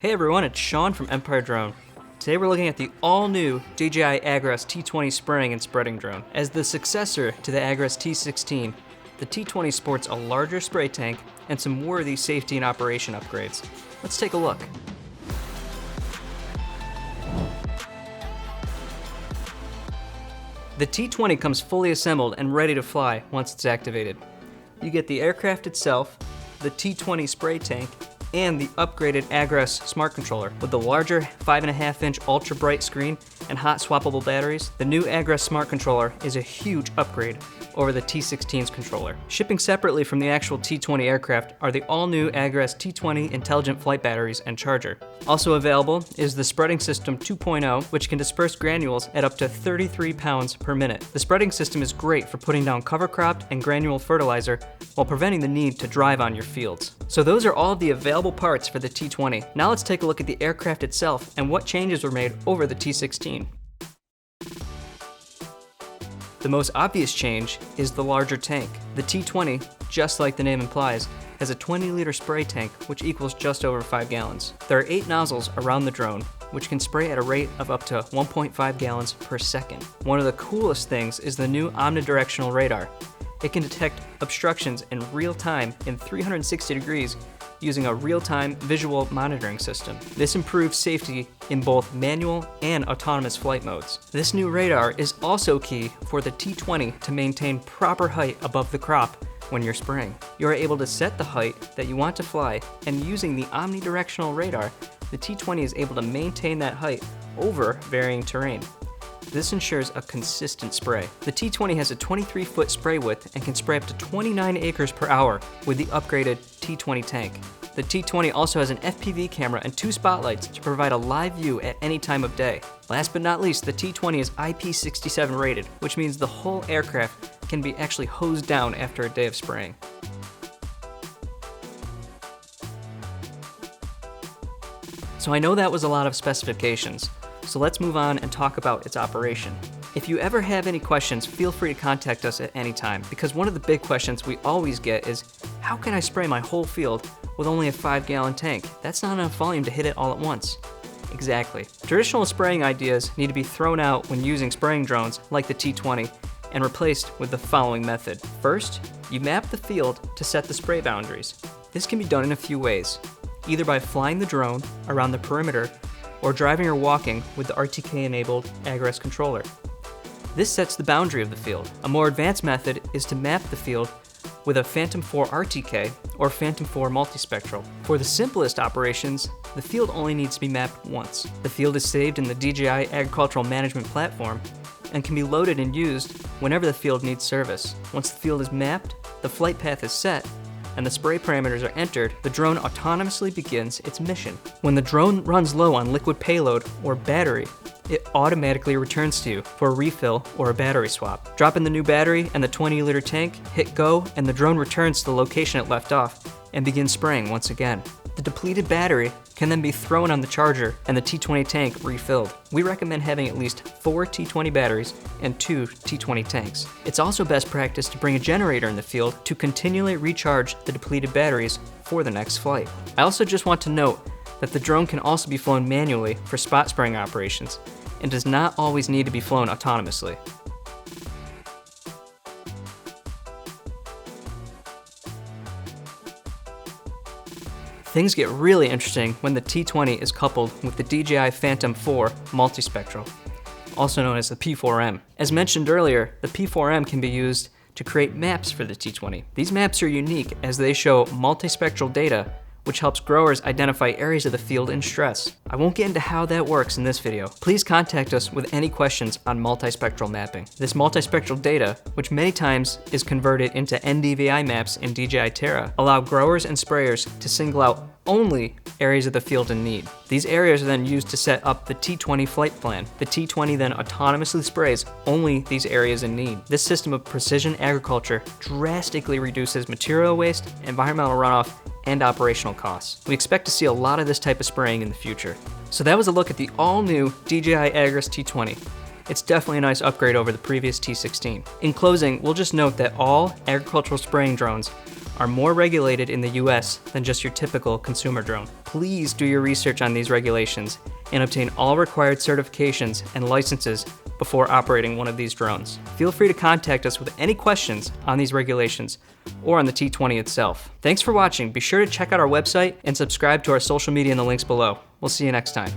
Hey everyone, it's Sean from Empire Drone. Today we're looking at the all-new DJI AGRAS T20 spraying and spreading drone. As the successor to the AGRAS T16, the T20 sports a larger spray tank and some worthy safety and operation upgrades. Let's take a look. The T20 comes fully assembled and ready to fly once it's activated. You get the aircraft itself, the T20 spray tank, and the upgraded AGRAS smart controller. With the larger 5.5-inch ultra bright screen and hot swappable batteries, the new AGRAS smart controller is a huge upgrade over the T16's controller. Shipping separately from the actual T20 aircraft are the all-new AGRAS T20 intelligent flight batteries and charger. Also available is the spreading system 2.0, which can disperse granules at up to 33 pounds per minute. The spreading system is great for putting down cover cropped and granule fertilizer while preventing the need to drive on your fields. So those are all of the available parts for the T20. Now let's take a look at the aircraft itself and what changes were made over the T16. The most obvious change is the larger tank. The T20, just like the name implies, has a 20-liter spray tank, which equals just over 5 gallons. There are 8 nozzles around the drone, which can spray at a rate of up to 1.5 gallons per second. One of the coolest things is the new omnidirectional radar. It can detect obstructions in real time in 360 degrees using a real-time visual monitoring system. This improves safety in both manual and autonomous flight modes. This new radar is also key for the T20 to maintain proper height above the crop when you're spraying. You are able to set the height that you want to fly, and using the omnidirectional radar, the T20 is able to maintain that height over varying terrain. This ensures a consistent spray. The T20 has a 23-foot spray width and can spray up to 29 acres per hour with the upgraded T20 tank. The T20 also has an FPV camera and 2 spotlights to provide a live view at any time of day. Last but not least, the T20 is IP67 rated, which means the whole aircraft can be actually hosed down after a day of spraying. So I know that was a lot of specifications. So let's move on and talk about its operation. If you ever have any questions, feel free to contact us at any time, because one of the big questions we always get is, how can I spray my whole field with only a 5-gallon tank? That's not enough volume to hit it all at once. Exactly. Traditional spraying ideas need to be thrown out when using spraying drones like the T20 and replaced with the following method. First, you map the field to set the spray boundaries. This can be done in a few ways, either by flying the drone around the perimeter or driving or walking with the RTK-enabled AGRAS controller. This sets the boundary of the field. A more advanced method is to map the field with a Phantom 4 RTK or Phantom 4 multispectral. For the simplest operations, the field only needs to be mapped once. The field is saved in the DJI Agricultural Management Platform and can be loaded and used whenever the field needs service. Once the field is mapped, the flight path is set, and the spray parameters are entered, the drone autonomously begins its mission. When the drone runs low on liquid payload or battery, it automatically returns to you for a refill or a battery swap. Drop in the new battery and the 20-liter tank, hit go, and the drone returns to the location it left off and begins spraying once again. The depleted battery can then be thrown on the charger and the T20 tank refilled. We recommend having at least 4 T20 batteries and 2 T20 tanks. It's also best practice to bring a generator in the field to continually recharge the depleted batteries for the next flight. I also just want to note that the drone can also be flown manually for spot spraying operations and does not always need to be flown autonomously. Things get really interesting when the T20 is coupled with the DJI Phantom 4 multispectral, also known as the P4M. As mentioned earlier, the P4M can be used to create maps for the T20. These maps are unique as they show multispectral data, which helps growers identify areas of the field in stress. I won't get into how that works in this video. Please contact us with any questions on multispectral mapping. This multispectral data, which many times is converted into NDVI maps in DJI Terra, allow growers and sprayers to single out only areas of the field in need. These areas are then used to set up the T20 flight plan. The T20 then autonomously sprays only these areas in need. This system of precision agriculture drastically reduces material waste, environmental runoff, and operational costs. We expect to see a lot of this type of spraying in the future. So that was a look at the all-new DJI AGRAS T20. It's definitely a nice upgrade over the previous T16. In closing, we'll just note that all agricultural spraying drones are more regulated in the US than just your typical consumer drone. Please do your research on these regulations and obtain all required certifications and licenses before operating one of these drones. Feel free to contact us with any questions on these regulations or on the T20 itself. Thanks for watching. Be sure to check out our website and subscribe to our social media in the links below. We'll see you next time.